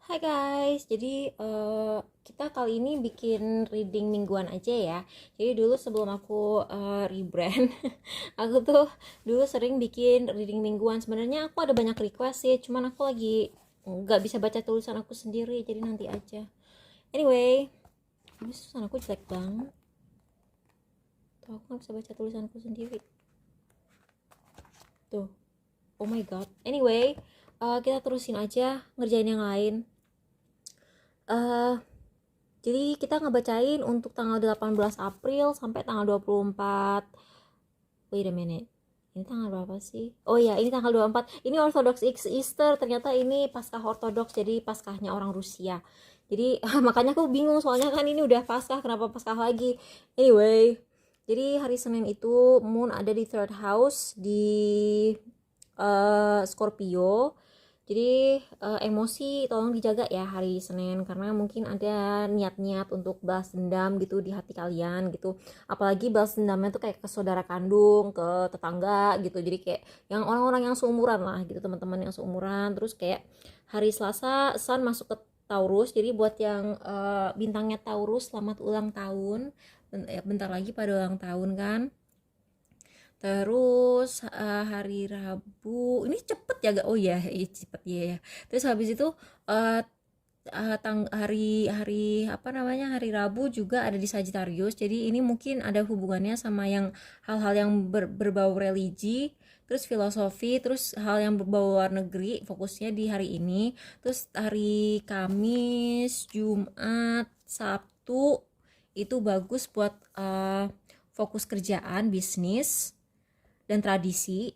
Hai guys, jadi kita kali ini bikin reading mingguan aja ya. Jadi dulu sebelum aku rebrand, aku tuh dulu sering bikin reading mingguan. Sebenarnya aku ada banyak request sih, cuman aku lagi nggak bisa baca tulisan aku sendiri, jadi nanti aja. Anyway, ini tulisan aku jelek banget. Tuh aku nggak bisa baca tulisanku sendiri. Tuh, oh my god. Anyway, kita terusin aja ngerjain yang lain. eh Jadi kita ngebacain untuk tanggal 18 April sampai tanggal 24. Wait a minute. Ini tanggal berapa sih? Oh ya, ini tanggal 24. Ini Orthodox Easter. Ternyata ini Paskah Ortodoks, jadi Paskahnya orang Rusia. Jadi makanya aku bingung soalnya kan ini udah Paskah, kenapa Paskah lagi? Anyway, jadi hari Senin itu Moon ada di third house di Scorpio. Jadi emosi tolong dijaga ya hari Senin, karena mungkin ada niat-niat untuk balas dendam gitu di hati kalian gitu. Apalagi balas dendamnya tuh kayak ke saudara kandung, ke tetangga gitu. Jadi kayak yang orang-orang yang seumuran lah gitu, teman-teman yang seumuran. Terus kayak hari Selasa Sun masuk ke Taurus. Jadi buat yang bintangnya Taurus, selamat ulang tahun. Bentar lagi pada ulang tahun kan. Terus hari Rabu ini cepet ya gak? Oh ya, cepet ya. Terus habis itu uh, hari hari apa namanya, hari Rabu juga ada di Sagittarius. Jadi ini mungkin ada hubungannya sama yang hal-hal yang berbau religi, terus filosofi, terus hal yang berbau luar negeri. Fokusnya di hari ini. Terus hari Kamis, Jumat, Sabtu itu bagus buat fokus kerjaan, bisnis dan tradisi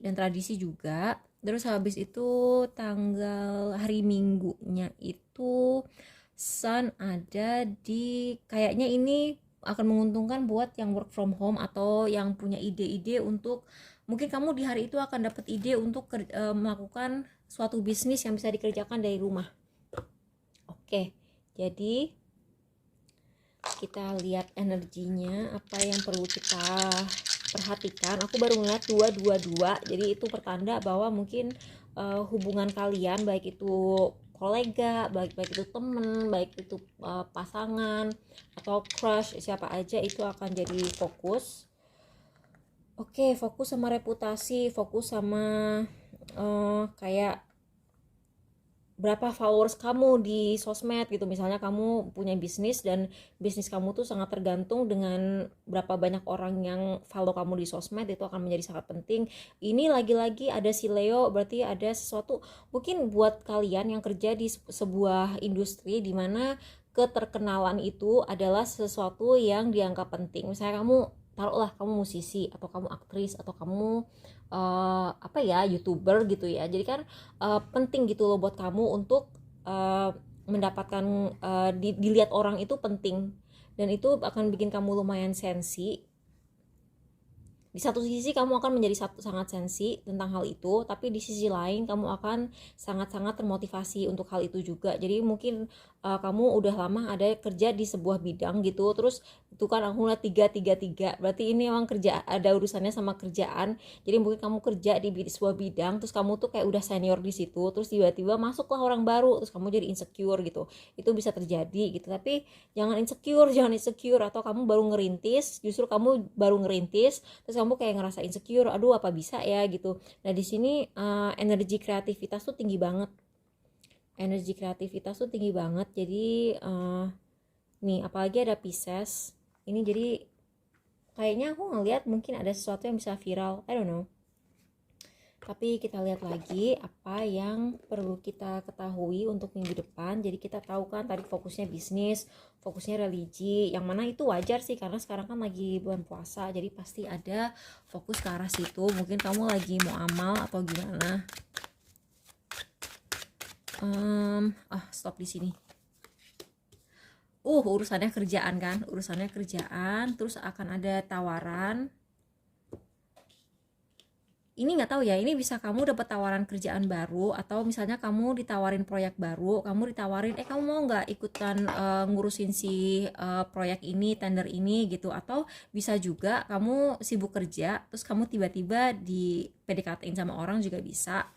juga. Terus habis itu tanggal hari Minggunya itu Sun ada di, kayaknya ini akan menguntungkan buat yang work from home atau yang punya ide-ide untuk, mungkin kamu di hari itu akan dapat ide untuk melakukan suatu bisnis yang bisa dikerjakan dari rumah. Oke, jadi kita lihat energinya apa yang perlu kita perhatikan. Aku baru ngeliat 222, jadi itu pertanda bahwa mungkin hubungan kalian, baik itu kolega, baik itu temen, baik itu pasangan atau crush siapa aja, itu akan jadi fokus. Oke, fokus sama reputasi, fokus sama kayak berapa followers kamu di sosmed gitu. Misalnya kamu punya bisnis dan bisnis kamu tuh sangat tergantung dengan berapa banyak orang yang follow kamu di sosmed, itu akan menjadi sangat penting. Ini lagi-lagi ada si Leo, berarti ada sesuatu mungkin buat kalian yang kerja di sebuah industri di mana keterkenalan itu adalah sesuatu yang dianggap penting. Misalnya kamu, taruhlah kamu musisi atau kamu aktris atau kamu apa ya, youtuber gitu ya. Jadi kan penting gitu loh buat kamu untuk uh, mendapatkan dilihat orang, itu penting, dan itu akan bikin kamu lumayan sensi. Di satu sisi kamu akan menjadi sangat sensi tentang hal itu, tapi di sisi lain kamu akan sangat-sangat termotivasi untuk hal itu juga. Jadi mungkin kamu udah lama ada kerja di sebuah bidang gitu, terus itu kan aku lihat tiga tiga tiga, berarti ini emang kerja, ada urusannya sama kerjaan. Jadi mungkin kamu kerja di sebuah bidang, terus kamu tuh kayak udah senior di situ, terus tiba-tiba masuklah orang baru, terus kamu jadi insecure gitu. Itu bisa terjadi gitu. Tapi jangan insecure, atau kamu baru ngerintis, justru kamu baru ngerintis terus kamu kayak ngerasa insecure, aduh apa bisa ya gitu. Nah di sini energi kreativitas tuh tinggi banget, jadi nih apalagi ada Pisces ini. Jadi kayaknya aku ngeliat mungkin ada sesuatu yang bisa viral, I don't know. Tapi kita lihat lagi apa yang perlu kita ketahui untuk minggu depan. Jadi kita tahu kan tadi fokusnya bisnis, fokusnya religi, yang mana itu wajar sih karena sekarang kan lagi bulan puasa, jadi pasti ada fokus ke arah situ. Mungkin kamu lagi mau amal atau gimana. Stop di sini. Urusannya kerjaan kan, terus akan ada tawaran. Ini nggak tahu ya, ini bisa kamu dapat tawaran kerjaan baru, atau misalnya kamu ditawarin proyek baru, kamu ditawarin kamu mau nggak ikutan ngurusin si proyek ini, tender ini gitu. Atau bisa juga kamu sibuk kerja terus kamu tiba-tiba di PDKT-in sama orang juga bisa.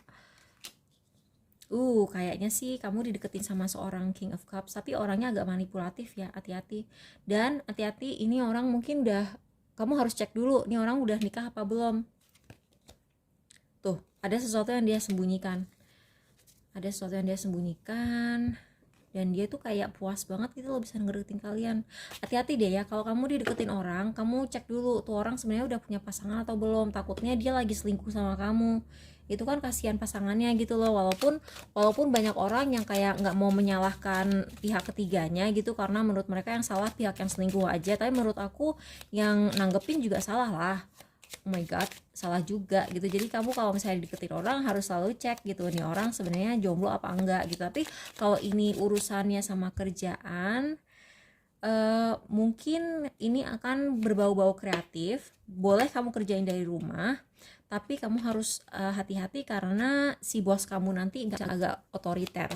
Kayaknya sih kamu dideketin sama seorang King of Cups, tapi orangnya agak manipulatif ya, hati-hati. Dan hati-hati, ini orang mungkin udah, kamu harus cek dulu, ini orang udah nikah apa belum. Tuh, ada sesuatu yang dia sembunyikan. Ada sesuatu yang dia sembunyikan. Dan dia tuh kayak puas banget gitu loh bisa ngedeketin kalian. Hati-hati deh ya, kalau kamu dideketin orang, kamu cek dulu tuh orang sebenarnya udah punya pasangan atau belum. Takutnya dia lagi selingkuh sama kamu. Itu kan kasihan pasangannya gitu loh. Walaupun banyak orang yang kayak nggak mau menyalahkan pihak ketiganya gitu, karena menurut mereka yang salah pihak yang selingkuh aja. Tapi menurut aku yang nanggepin juga salah lah. Oh my god, salah juga gitu. Jadi kamu kalau misalnya deketin orang harus selalu cek gitu, nih orang sebenarnya jomblo apa enggak gitu. Tapi kalau ini urusannya sama kerjaan, mungkin ini akan berbau-bau kreatif. Boleh kamu kerjain dari rumah, tapi kamu harus hati-hati karena si bos kamu nanti agak otoriter.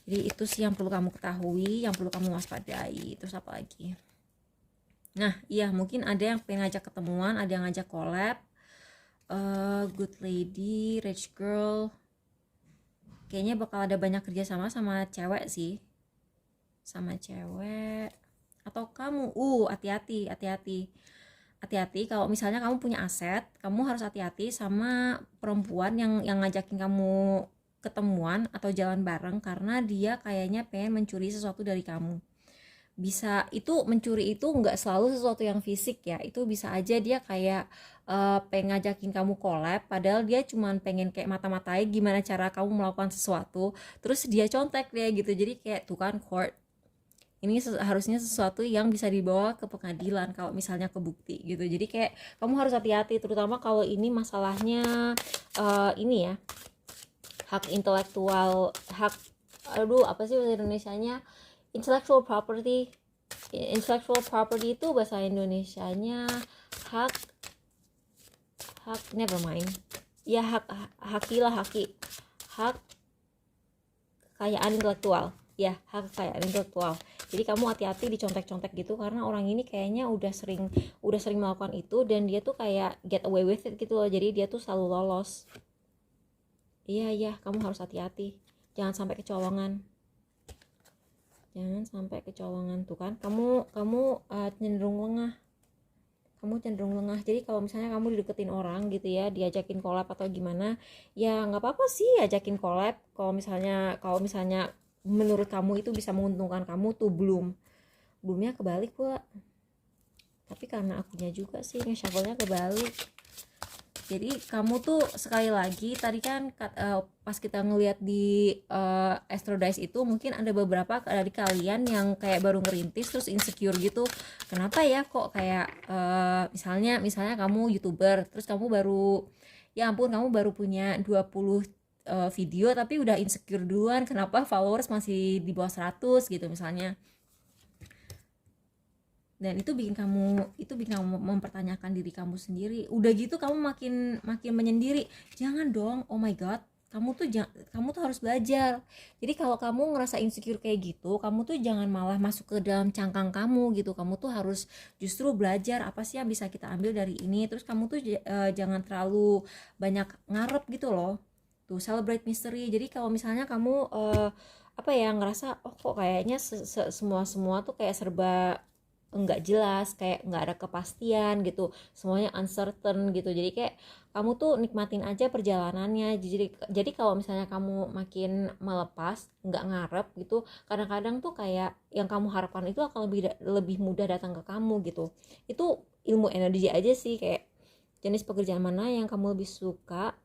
Jadi itu sih yang perlu kamu ketahui, yang perlu kamu waspadai. Terus apa lagi? Nah, iya mungkin ada yang pengen ngajak ketemuan, ada yang ngajak collab. Good lady, rich girl. Kayaknya bakal ada banyak kerjasama sama cewek sih. Sama cewek. Atau kamu, hati-hati, hati-hati. Hati-hati kalau misalnya kamu punya aset, kamu harus hati-hati sama perempuan yang ngajakin kamu ketemuan atau jalan bareng, karena dia kayaknya pengen mencuri sesuatu dari kamu. Bisa itu, mencuri itu nggak selalu sesuatu yang fisik ya, itu bisa aja dia kayak pengen ngajakin kamu collab, padahal dia cuman pengen kayak mata-matai gimana cara kamu melakukan sesuatu, terus dia contek dia gitu. Jadi kayak tuh kan, court ini harusnya sesuatu yang bisa dibawa ke pengadilan kalau misalnya kebukti gitu. Jadi kayak kamu harus hati-hati, terutama kalau ini masalahnya ini ya, hak intelektual, hak, apa sih bahasa Indonesianya, intellectual property. Intellectual property itu bahasa Indonesianya hak never mind ya, hak kekayaan intelektual ya, hak kekayaan intelektual. Jadi kamu hati-hati dicontek-contek gitu, karena orang ini kayaknya udah sering melakukan itu, dan dia tuh kayak get away with it gitu loh. Jadi dia tuh selalu lolos. Iya, kamu harus hati-hati, jangan sampai kecolongan. Tuh kan, kamu cenderung lengah. Jadi kalau misalnya kamu dideketin orang gitu ya, diajakin collab atau gimana, ya nggak apa-apa sih ajakin collab kalau misalnya menurut kamu itu bisa menguntungkan kamu. Tuh belumnya kebalik pula, tapi karena akunya juga sih nge-shuffle-nya kebalik. Jadi kamu tuh sekali lagi tadi kan pas kita ngelihat di Astro Dice itu, mungkin ada beberapa dari kalian yang kayak baru ngerintis terus insecure gitu. Kenapa ya kok kayak misalnya kamu YouTuber, terus kamu baru, ya ampun, kamu baru punya 20 video tapi udah insecure duluan, kenapa followers masih di bawah 100 gitu misalnya. Dan itu bikin kamu mempertanyakan diri kamu sendiri. Udah gitu kamu makin menyendiri. Jangan dong, oh my god, kamu tuh harus belajar. Jadi kalau kamu ngerasa insecure kayak gitu, kamu tuh jangan malah masuk ke dalam cangkang kamu gitu. Kamu tuh harus justru belajar apa sih yang bisa kita ambil dari ini. Terus kamu tuh jangan terlalu banyak ngarep gitu loh. Tuh, celebrate mystery. Jadi kalau misalnya kamu apa ya, ngerasa kok kayaknya semua tuh kayak serba enggak jelas, kayak enggak ada kepastian gitu, semuanya uncertain gitu. Jadi kayak kamu tuh nikmatin aja perjalanannya. Jadi kalau misalnya kamu makin melepas, enggak ngarep gitu, kadang-kadang tuh kayak yang kamu harapkan itu akan lebih mudah datang ke kamu gitu. Itu ilmu energi aja sih, kayak jenis pekerjaan mana yang kamu lebih suka,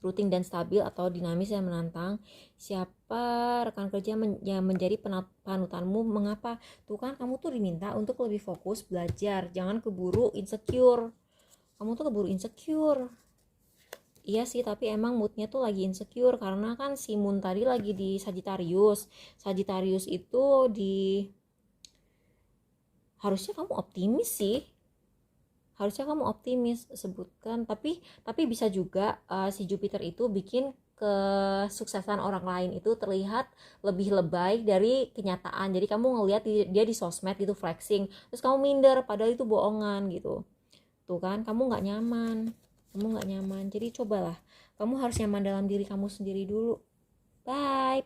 rutin dan stabil atau dinamis dan menantang. Siapa rekan kerja yang menjadi panutanmu, mengapa? Tuh kan, kamu tuh diminta untuk lebih fokus belajar, jangan keburu insecure. Kamu tuh keburu insecure. Iya sih, tapi emang moodnya tuh lagi insecure karena kan si Moon tadi lagi di Sagittarius. Sagittarius itu harusnya kamu optimis sih, sebutkan. Tapi bisa juga si Jupiter itu bikin kesuksesan orang lain itu terlihat lebih lebay dari kenyataan. Jadi kamu ngelihat dia di sosmed gitu flexing, terus kamu minder padahal itu bohongan gitu. Tuh kan, kamu nggak nyaman. Jadi cobalah Kamu harus nyaman dalam diri kamu sendiri dulu. Bye.